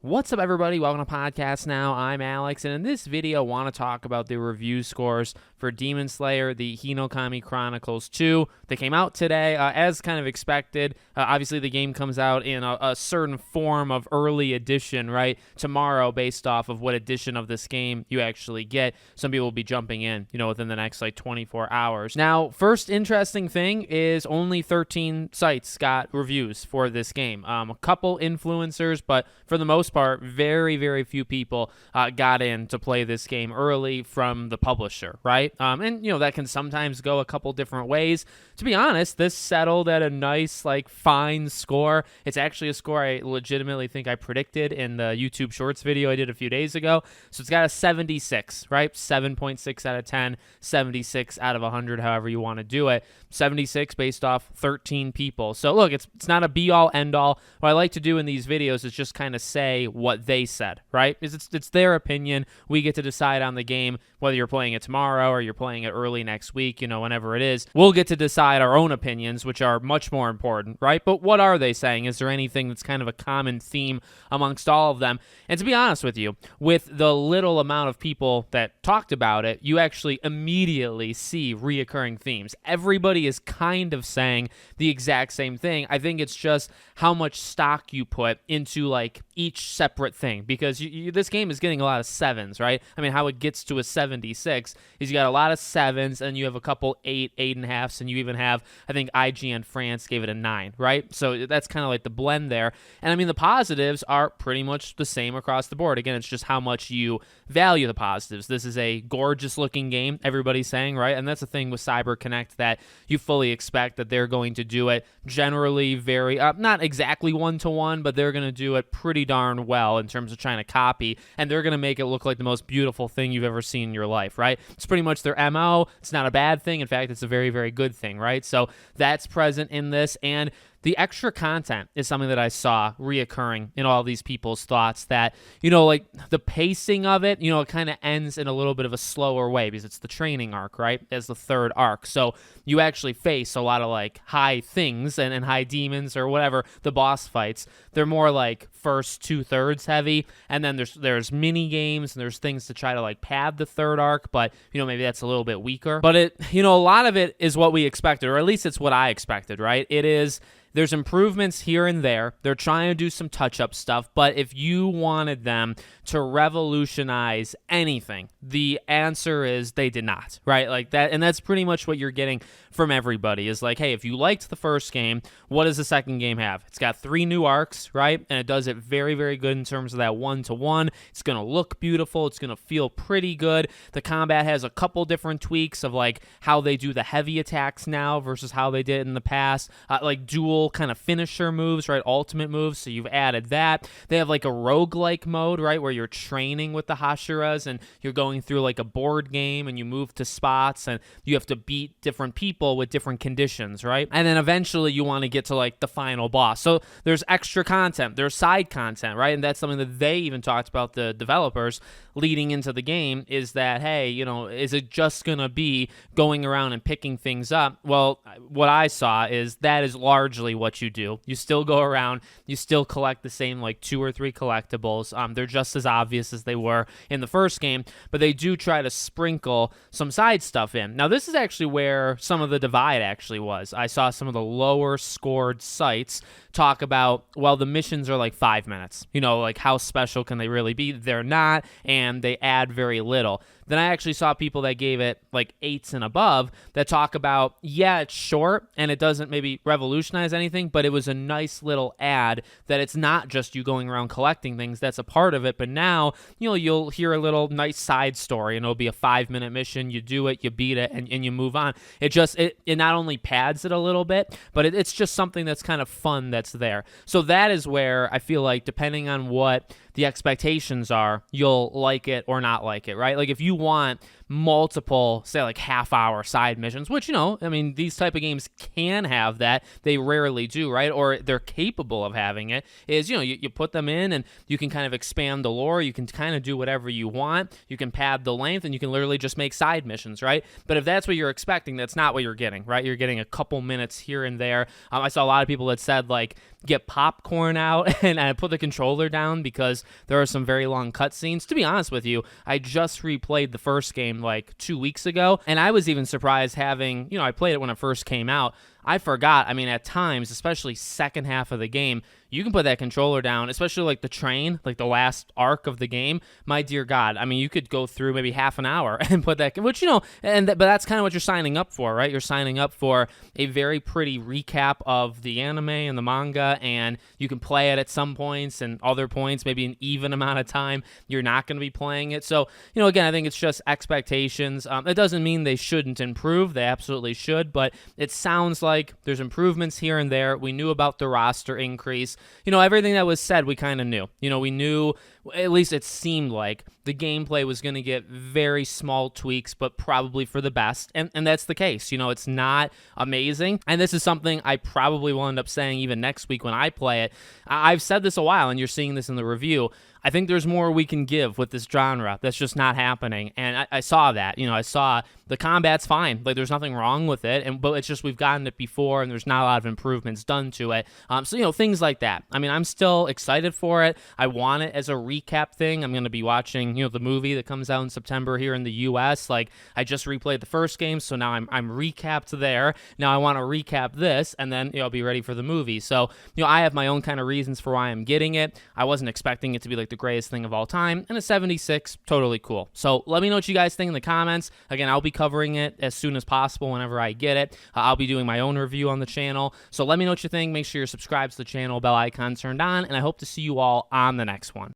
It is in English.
What's up, everybody? Welcome to Podcast Now. I'm Alex, and in this video, I want to talk about the review scores for Demon Slayer, the Hinokami Chronicles 2. They came out today, as kind of expected. Obviously, the game comes out in a certain form of early edition, right? Tomorrow, based off of what edition of this game you actually get. Some people will be jumping in, within the next, 24 hours. Now, first interesting thing is only 13 sites got reviews for this game. A couple influencers, but for the most part, very, very few people got in to play this game early from the publisher, right? And that can sometimes go a couple different ways. To be honest, this settled at a nice, fine score. It's actually a score I legitimately think I predicted in the YouTube Shorts video I did a few days ago. So it's got a 76, right? 7.6 out of 10, 76 out of 100, however you want to do it. 76 based off 13 people. So look, it's not a be-all, end-all. What I like to do in these videos is just kind of say what they said, right? It's their opinion. We get to decide on the game, whether you're playing it tomorrow or you're playing it early next week, whenever it is. We'll get to decide our own opinions, which are much more important, right? But what are they saying? Is there anything that's kind of a common theme amongst all of them? And to be honest with you, with the little amount of people that talked about it, you actually immediately see reoccurring themes. Everybody is kind of saying the exact same thing. I think it's just how much stock you put into each separate thing, because this game is getting a lot of sevens, right? I mean, how it gets to a 76 is you got a lot of sevens, and you have a couple 8.5s, and you even have, I think IGN France gave it a 9, right? So that's kind of the blend there. And I mean, the positives are pretty much the same across the board. Again, it's just how much you value the positives. This is a gorgeous looking game, everybody's saying, right? And that's the thing with Cyber Connect, that you fully expect that they're going to do it generally very, not exactly one-to-one, but they're going to do it pretty darn well in terms of trying to copy, and they're going to make it look like the most beautiful thing you've ever seen in your life, right? It's pretty much their MO. It's not a bad thing. In fact, it's a very, very good thing, right? So that's present in this, and the extra content is something that I saw reoccurring in all these people's thoughts, that, the pacing of it, it kind of ends in a little bit of a slower way because it's the training arc, right, as the third arc. So you actually face a lot of high things and high demons or whatever, the boss fights. They're more first 2/3 heavy, and then there's mini games and there's things to try to pad the third arc, but maybe that's a little bit weaker. But a lot of it is what we expected, or at least it's what I expected, right? There's improvements here and there. They're trying to do some touch-up stuff, but if you wanted them to revolutionize anything, the answer is they did not, right? That, and that's pretty much what you're getting from everybody is hey, if you liked the first game, what does the second game have? It's got 3 new arcs, right? And it does it very, very good in terms of that one-to-one. It's going to look beautiful. It's going to feel pretty good. The combat has a couple different tweaks of how they do the heavy attacks now versus how they did in the past, dual kind of finisher moves, right? Ultimate moves. So you've added that. They have a roguelike mode, right? Where you're training with the Hashiras and you're going through a board game and you move to spots and you have to beat different people with different conditions, right? And then eventually you want to get to the final boss. So there's extra content. There's side content, right? And that's something that they even talked about, the developers leading into the game, is that, hey, is it just going to be going around and picking things up? Well, what I saw is that is largely what you do. You still go around, you still collect the same 2 or 3 collectibles. They're just as obvious as they were in the first game, but they do try to sprinkle some side stuff in. Now, this is actually where some of the divide actually was. I saw some of the lower scored sites talk about, well, the missions are 5 minutes. How special can they really be? They're not, and they add very little. Then I actually saw people that gave it 8s and above that talk about, yeah, it's short and it doesn't maybe revolutionize anything, but it was a nice little add that it's not just you going around collecting things. That's a part of it. But now, you'll hear a little nice side story and it'll be a 5-minute mission. You do it, you beat it, and you move on. It not only pads it a little bit, but it's just something that's kind of fun that's there. So that is where I feel depending on what the expectations are, you'll like it or not like it, right? If you want multiple, say, like half-hour side missions, which, I mean, these type of games can have that. They rarely do, right? Or they're capable of having it, is, you put them in and you can kind of expand the lore. You can kind of do whatever you want. You can pad the length and you can literally just make side missions, right? But if that's what you're expecting, that's not what you're getting, right? You're getting a couple minutes here and there. I saw a lot of people that said, like, get popcorn out and put the controller down because there are some very long cutscenes. To be honest with you, I just replayed the first game like 2 weeks ago, and I was even surprised having, I played it when it first came out. I forgot. I mean, at times, especially second half of the game, you can put that controller down, especially like the train, like the last arc of the game. My dear God, I mean, you could go through maybe half an hour and put that, which, but that's kind of what you're signing up for, right? You're signing up for a very pretty recap of the anime and the manga, and you can play it at some points and other points, maybe an even amount of time, you're not going to be playing it. So, again, I think it's just expectations. It doesn't mean they shouldn't improve. They absolutely should, but it sounds like there's improvements here and there. We knew about the roster increase. Everything that was said, we kind of knew. We knew, at least it seemed like, the gameplay was going to get very small tweaks, but probably for the best. And that's the case. It's not amazing. And this is something I probably will end up saying even next week when I play it. I've said this a while, and you're seeing this in the review. I think there's more we can give with this genre. That's just not happening. And I saw that. I saw the combat's fine. Like, there's nothing wrong with it. But it's just we've gotten it before, and there's not a lot of improvements done to it. So, things like that. I mean, I'm still excited for it. I want it as a recap thing. I'm going to be watching, the movie that comes out in September here in the U.S. Like, I just replayed the first game, so now I'm recapped there. Now I want to recap this, and then, I'll be ready for the movie. So, I have my own kind of reasons for why I'm getting it. I wasn't expecting it to be like the greatest thing of all time, and a 76, totally cool. So let me know what you guys think in the comments. Again, I'll be covering it as soon as possible whenever I get it. I'll be doing my own review on the channel. So let me know what you think. Make sure you're subscribed to the channel, bell icon turned on, and I hope to see you all on the next one.